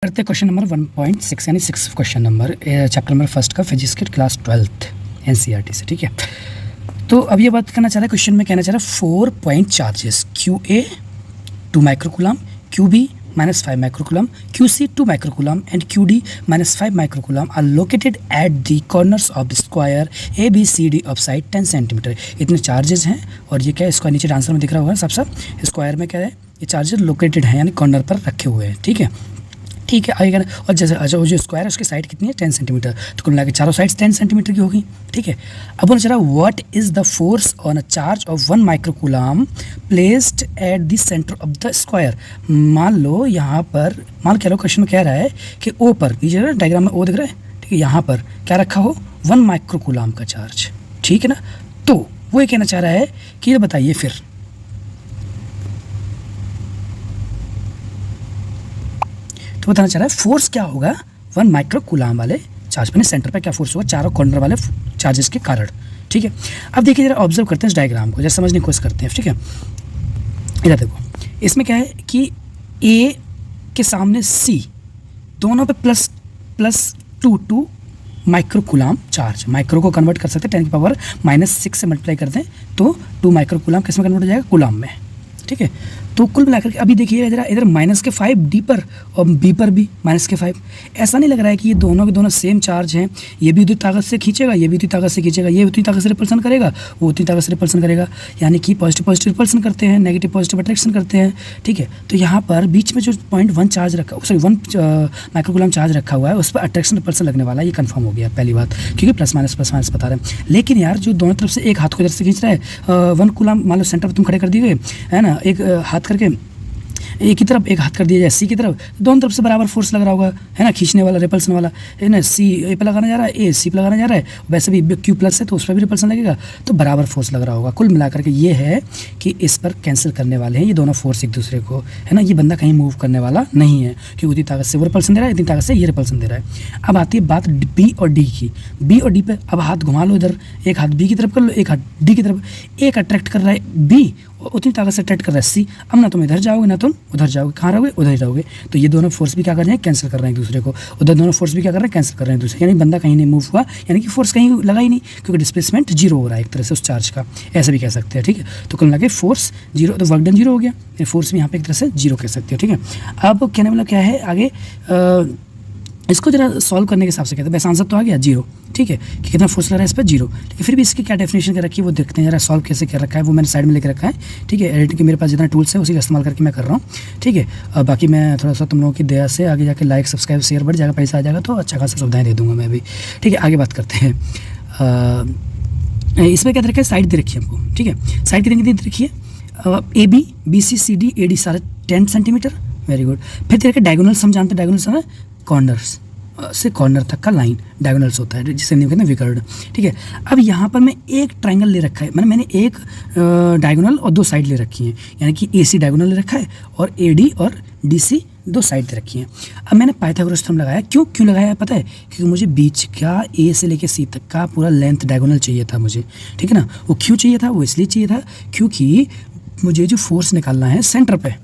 करते हैं question number 1.6 यानी 6 question number chapter number first का फिजिक्स के क्लास 12th एनसीईआरटी से। ठीक है, तो अब ये बात करना चाह रहा है, क्वेश्चन में कहना चाह रहा है 4 point charges QA 2 microcoulomb, QB -5 microcoulomb, QC 2 microcoulomb and QD -5 microcoulomb are located at the corners of the square ABCD of side 10 centimetre. इतने चार्जेस हैं और ये क्या है, इसका नीचे आंसर में दिख रहा होगा सब स्क्वायर में क्या है, ये चार्जेस लोकेटेड हैं यानी कॉर्नर पर रखे हुए हैं। ठीक है, ठीक है आएगा। और जैसे अच्छा वो जो स्क्वायर है उसकी साइड कितनी है 10 सेंटीमीटर, तो कुल मिला के चारों साइड्स 10 सेंटीमीटर की होगी। ठीक है, अब बोला चला what is the force on a charge of 1 microcoulomb placed at the centre of the square. मान लो यहाँ पर, मान कह लो क्वेश्चन में कह रहा है कि ओ पर, नीचे डायग्राम में ओ दिख रहा है, ठीक है, यहाँ पर क्या रखा हो 1 माइक्रोकूलम का चार्ज। ठीक है ना, तो वो ये कहना चाह रहा है कि ये बताइए फिर तो बताना चाह रहा है फोर्स क्या होगा 1 माइक्रोकूलम वाले चार्ज पर, सेंटर पे क्या फोर्स होगा चारों कॉर्नर वाले चार्जेस के कारण। ठीक है, अब देखिए जरा ऑब्जर्व करते हैं इस डायग्राम को, जैसे समझने की कोशिश करते हैं। ठीक है, इधर देखो, इसमें क्या है कि A के सामने C, दोनों पे प्लस 2 माइक्रोकूलम चार्ज, माइक्रो को कन्वर्ट कर सकते हैं 10⁻⁻6 से मल्टीप्लाई करते हैं तो 2 माइक्रोकूलम किस में कन्वर्ट हो जाएगा, कूलम में। ठीक है, तो कुल मिलाकर के अभी देखिए इधर -5 डी पर और बी पर भी -5। ऐसा नहीं लग रहा है कि ये दोनों के दोनों सेम चार्ज हैं, ये भी उतनी ताकत से खींचेगा, ये भी उतनी ताकत से खींचेगा, ये उतनी ताकत से रिपल्सन करेगा, वो उतनी ताकत से रिपल्सन करेगा, यानी कि पॉजिटिव रिपल्सन करते हैं, नेगेटिव पॉजिटिव अट्रैक्शन करते हैं। ठीक है, तो यहाँ पर बीच में जो 0.1 चार्ज रखा, सॉरी 1 माइक्रोकूलम चार्ज रखा हुआ है उस पर अट्रैक्शन रिपल्सन लगने वाला है, ये कंफर्म हो गया पहली बात, क्योंकि प्लस माइनस बता रहे हैं। लेकिन यार जो दोनों तरफ से एक हाथ को इधर से खींच रहा है 1 कूलम, मान लो सेंटर पर तुम खड़े कर दिए गए है ना, एक हाथ करके एक की तरफ, एक हाथ कर दिया जाए सी की तरफ, दोनों तरफ से बराबर फोर्स लग रहा होगा है ना, खींचने वाला रिपल्सन वाला है ना, सी ए पे लगाना जा रहा है, ए सी पे लगाना जा रहा है, वैसे भी Q प्लस है तो उस पर भी रिपल्सन लगेगा, तो बराबर फोर्स लग रहा होगा। कुल मिलाकर के ये है कि इस पर कैंसिल करने वाले हैं ये दोनों फोर्स एक दूसरे को, है ना, ये बंदा कहीं मूव करने वाला नहीं है क्योंकि उतनी ताकत से वो रिपल्सन दे रहा है, इतनी ताकत से ये रिपल्सन दे रहा है। अब आती है बात B और D की, B और D पे अब हाथ घुमा लो, इधर एक हाथ B की तरफ कर लो, एक हाथ D की तरफ, एक अट्रैक्ट कर रहा है B, उतनी ताकत से अट्रैक्ट कर रहा है C। अब ना तुम इधर जाओगे ना तुम उधर जाओगे, कहाँ रहोगे, उधर ही रहोगे, तो ये दोनों फोर्स भी क्या कर रहे हैं, कैंसिल कर रहे हैं एक दूसरे को, उधर दोनों फोर्स भी क्या कर रहे हैं, कैंसिल कर रहे हैं दूसरे, यानी बंदा कहीं नहीं मूव हुआ, यानी कि फोर्स कहीं लगा ही नहीं, क्योंकि डिस्प्लेसमेंट 0 हो रहा है एक तरह से उस चार्ज का, ऐसा भी कह सकते हैं। ठीक है, तो कुल मिला के फोर्स 0, तो वर्क डन 0 हो गया, फोर्स भी यहाँ पे एक तरह से 0 कह सकते हो। ठीक है, अब कहने वाला क्या है आगे, इसको जरा सॉल्व करने के हिसाब से कहते हैं, वैसे आंसर तो आ गया 0। ठीक है, कि कितना फोर्स लग रहा है इस पर 0, लेकिन फिर भी इसकी क्या डेफिनेशन कर रखी है वो देखते हैं जरा, सॉल्व कैसे कर रखा है वो मैंने साइड में लेकर रखा है। ठीक है, एडिटिंग के मेरे पास जितना टूल्स है उसी का इस्तेमाल करके मैं कर रहा हूँ। ठीक है, बाकी मैं थोड़ा सा तुम लोगों की दया से आगे जाके लाइक सब्सक्राइब शेयर बढ़ जाएगा, पैसा आ जाएगा तो अच्छा खासा सुविधाएँ दे दूँगा मैं भी। ठीक है, आगे बात करते हैं। इसमें क्या दे रखा है, साइड दे रखी है हमको। ठीक है, साइड कितनी दे रखी है, AB BC CD AD सारे 10 सेंटीमीटर, वेरी गुड। फिर दे रखा है डायगोनल, हम जानते हैं डायगोनल सम है कॉर्नर्स से कॉर्नर तक का लाइन डायगोनल्स होता है जिसे नहीं कहते हैं विकर्ड। ठीक है, अब यहाँ पर मैं एक ट्रायंगल ले रखा है, मैंने एक डायगोनल और 2 साइड ले रखी हैं, यानी कि AC डायगोनल ले रखा है और AD और DC 2 साइड दे रखी हैं। अब मैंने पाइथागोरस थ्योरम लगाया, क्यों लगाया है पता है, क्योंकि मुझे बीच का A से लेके C तक का पूरा लेंथ डायगोनल चाहिए था मुझे। ठीक है ना, वो क्यों चाहिए था, वो इसलिए चाहिए था क्योंकि मुझे जो फोर्स निकालना है सेंटर पे,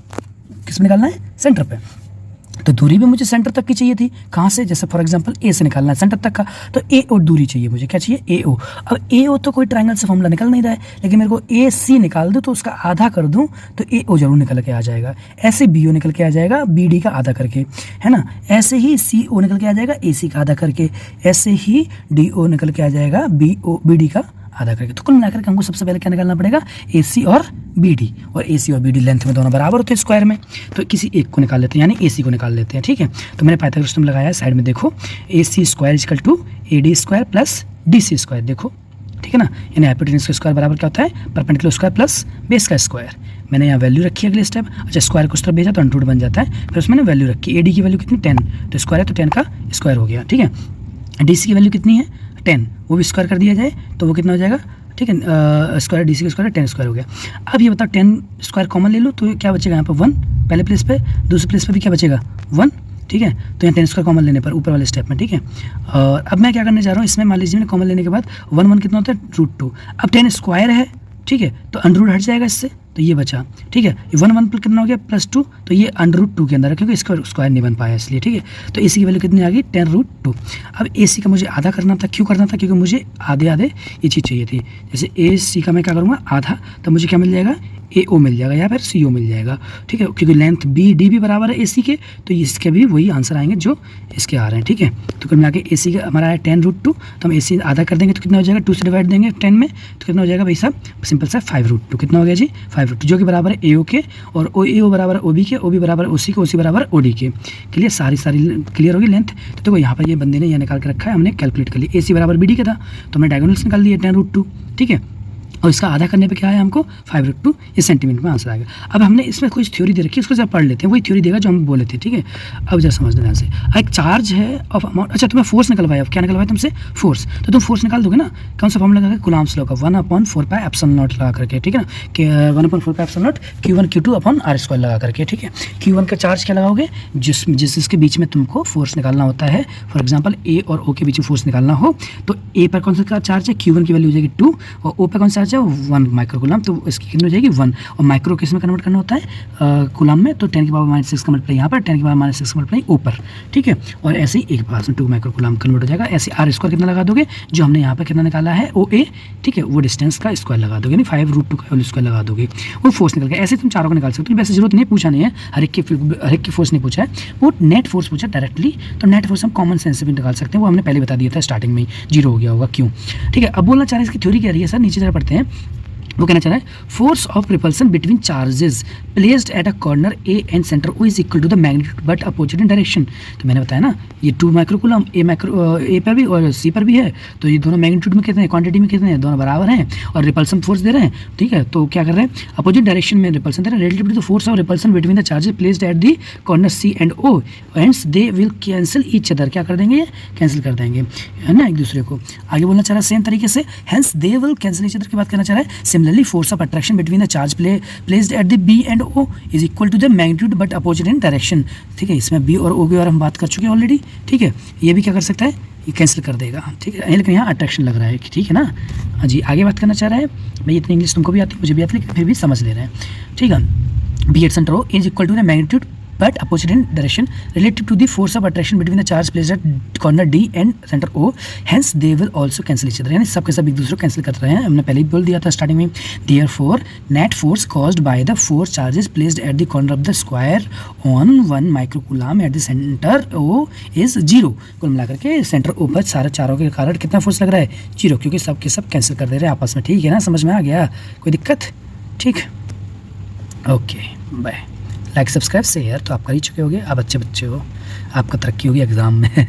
किस में निकालना है, सेंटर पे, तो दूरी भी मुझे सेंटर तक की चाहिए थी। कहाँ से, जैसे फॉर एग्जांपल A से निकालना है सेंटर तक का, तो AO दूरी चाहिए मुझे, क्या चाहिए, AO। अब AO तो कोई ट्रायंगल से फॉर्मूला निकल नहीं रहा है, लेकिन मेरे को AC निकाल दूँ तो उसका आधा कर दूँ तो AO जरूर निकल के आ जाएगा, ऐसे BO निकल के आ जाएगा BD का आधा करके, है ना, ऐसे ही CO निकल के आ जाएगा AC का आधा करके, ऐसे ही DO निकल के आ जाएगा BD का आधा करके। तो कुल मिलाकर हमको सबसे पहले क्या निकालना पड़ेगा, AC और BD, और AC और BD लेंथ में दोनों बराबर होते हैं स्क्वायर में, तो किसी एक को निकाल लेते हैं, यानी AC को निकाल लेते हैं। ठीक है, तो मैंने पाइथागोरस थ्योरम लगाया है, साइड में देखो AC square equal to AD square plus DC square, देखो ठीक है ना, यानी हाइपोटेन्यूज का स्क्वायर बराबर क्या होता है, परपेंडिकुलर स्क्वायर प्लस बेस का स्क्वायर। मैंने यहाँ वैल्यू रखी है अगले स्टेप, अच्छा स्क्वायर को उस तरफ भेजा तो अंडर रूट बन जाता है, फिर उसमें वैल्यू रखी, AD की वैल्यू कितनी 10, तो स्क्वायर है तो 10 का स्क्वायर हो गया। ठीक है, DC की वैल्यू कितनी है 10, वो भी स्क्वायर कर दिया जाए तो वो कितना हो जाएगा, ठीक है, स्क्वायर DC का स्क्वायर 10 स्क्वायर हो गया। अब ये बताओ 10 स्क्वायर कॉमन ले लो तो क्या बचेगा यहाँ पर 1 पहले प्लेस पे, दूसरे प्लेस पे भी क्या बचेगा 1। ठीक है, तो यहाँ 10 स्क्वायर कॉमन लेने पर ऊपर वाले स्टेप में। ठीक है, और अब मैं क्या करने जा रहा हूँ, इसमें मान लीजिए मैंने कॉमन लेने के बाद 1 1 कितना होता है √2। अब 10 स्क्वायर है, ठीक है, तो अंडर रूट हट जाएगा इससे, तो ये बचा, ठीक है। 1 1 पर कितना हो गया +2, तो ये अंडर रूट 2 के अंदर है क्योंकि इसका स्क्वायर नहीं बन पाया इसलिए, ठीक है। तो AC की वैल्यू कितनी आ गई 10√2। अब AC का मुझे आधा करना था, क्यों करना था, क्योंकि मुझे आधे आधे ये चीज़ चाहिए थी। जैसे AC का मैं क्या करूँगा आधा, तो मुझे क्या मिल जाएगा AO मिल जाएगा या फिर CO मिल जाएगा, ठीक है, क्योंकि लेंथ BD भी बराबर है AC के, तो इसके भी वही आंसर आएंगे जो इसके आ रहे हैं, ठीक है। तो कुल मिला के AC का हमारा है 10√2, तो हम AC आधा कर देंगे तो कितना हो जाएगा, 2 से डिवाइड देंगे 10 में, तो कितना हो जाएगा भाई साहब, सिंपल सा 5√2। कितना हो गया जी 5√2, जो कि बराबर है AO के, और AO बराबर है OB के, OB बराबर है OC के, OC बराबर है OD के। क्लियर, सारी क्लियर होगी लेंथ। तो देखो यहाँ पर ये बंदे ने यह निकाल के रखा है, हमने कैलकुलेट कर लिया। AC बराबर BD का था तो हमने डायगोनल्स निकाल दिए 10√2, ठीक है, और इसका आधा करने पे क्या है हमको 5√2, ये सेंटीमीटर में आंसर आएगा। अब हमने इसमें कुछ थ्योरी दे रखी है, उसको जरा पढ़ लेते हैं, वही थ्योरी देगा जो हम बोले थे, ठीक है। अब जरा समझना ध्यान से, एक चार्ज है ऑफ अमाउंट, अच्छा तुम्हें फोर्स निकलवाया, अब क्या निकलवाया तुमसे फोर्स, तो तुम फोर्स निकाल दोगे ना, कौन सा फॉर्मूला लगा, कूलम्ब्स लॉ का 1/4πε0 लगा करके, ठीक है ना, कि 1/4πε0 Q1 Q2/r² लगा करके, ठीक है। Q1 का चार्ज क्या लगाओगे, जिसके बीच में तुमको फोर्स निकालना होता है, फॉर एग्जाम्पल A और O के बीच में फोर्स निकालना हो, तो A पर कौन सा चार्ज है, Q1 की वैल्यू हो जाएगी 2, और O पर कौन सा चार्ज है 1 माइक्रोकूलम, तो इसकी कितनी हो जाएगी 1, और माइक्रो किस में कन्वर्ट करना होता है कूलम में, तो 10 की पावर -6 का मल्टीप्लाई यहाँ पर, 10 की पावर -6 का मल्टीप्लाई ऊपर, ठीक है। और ऐसे ही 1/2 माइक्रोकूलम कन्वर्ट हो जाएगा। ऐसे R² कितना लगा दोगे, जो हमने यहाँ पर कितना निकाला है OA, ठीक है, वो डिस्टेंस का स्क्वायर लगा दोगे, यानी 5√2 का होल स्क्वायर लगा दोगे, वो फोर्स निकल गया। ऐसे तुम चारों को निकाल सकते हो, वैसे जरूरत नहीं, पूछा नहीं है, हर एक की फोर्स नहीं पूछा है, वो नेट फोर्स पूछा डायरेक्टली, तो नेट फोर्स हम कॉमन सेंस से भी निकाल सकते हैं, वो हमने पहले बता दिया था स्टार्टिंग में ही, 0 हो गया होगा, क्यों, ठीक है। अब बोलना चाह रहे हैं इसकी थ्योरी क्या रही है सर, नीचे जरा पढ़ते हैं। वो कहना चाह रहा है force of repulsion between charges placed at a corner A and centre O is equal to the magnitude but opposite in direction. तो मैंने बताया ना, ये 2 माइक्रोकूलम A पर भी और C पर भी है, तो ये दोनों मैग्नीट्यूड में कितने हैं, क्वांटिटी में कितने हैं, दोनों बराबर हैं, और रिपल्सन फोर्स दे रहे हैं, ठीक है। तो क्या कर रहे हैं, अपोजिट डायरेक्शन में रिपल्सन दे रहे हैं, relative to the force of repulsion between the charges placed at the corner C and O, hence they will cancel each other. क्या कर देंगे, ये कैंसिल कर देंगे, है ना, एक दूसरे को। आगे बोलना चाह रहा है सेम तरीके से, hence they will cancel each other की बात करना चाह रहा है। Similarly force of attraction between the charge placed at the B and O is equal to the magnitude but opposite in direction, ठीक है। इसमें B और O के बारे में हम बात कर चुके हैं ऑलरेडी, ठीक है। ये भी क्या कर सकता है, ये कैंसिल कर देगा, ठीक है, लेकिन यहाँ अट्रैक्शन लग रहा है, ठीक है ना। हाँ जी, आगे बात करना चाह रहा है भाई, इतनी इंग्लिश तुमको भी आती है, मुझे भी आती है, लेकिन फिर भी समझ ले रहे हैं, ठीक है। B at center O is equal to the magnitude but opposite in direction relative to the force of attraction between the charge placed at corner D and center O, hence they will also cancel each other, यानी सब के सब एक दूसरे को cancel कर रहे हैं, हमने पहले ही बोल दिया था स्टार्टिंग में। therefore net force caused by the four charges placed at the corner of the square on 1 microcoulomb at the center O is 0। कुल मिलाकर के सेंटर O पर सारे चारों के कारण कितना फोर्स लग रहा है, 0, क्योंकि सब के सब कैंसिल कर दे रहे हैं आपस में, ठीक है ना, समझ में आ गया, कोई दिक्कत, ठीक, okay bye. Like subscribe share तो आप कर ही चुके होगे, आप अच्छे बच्चे हो, आपका तरक्की होगी एग्ज़ाम में।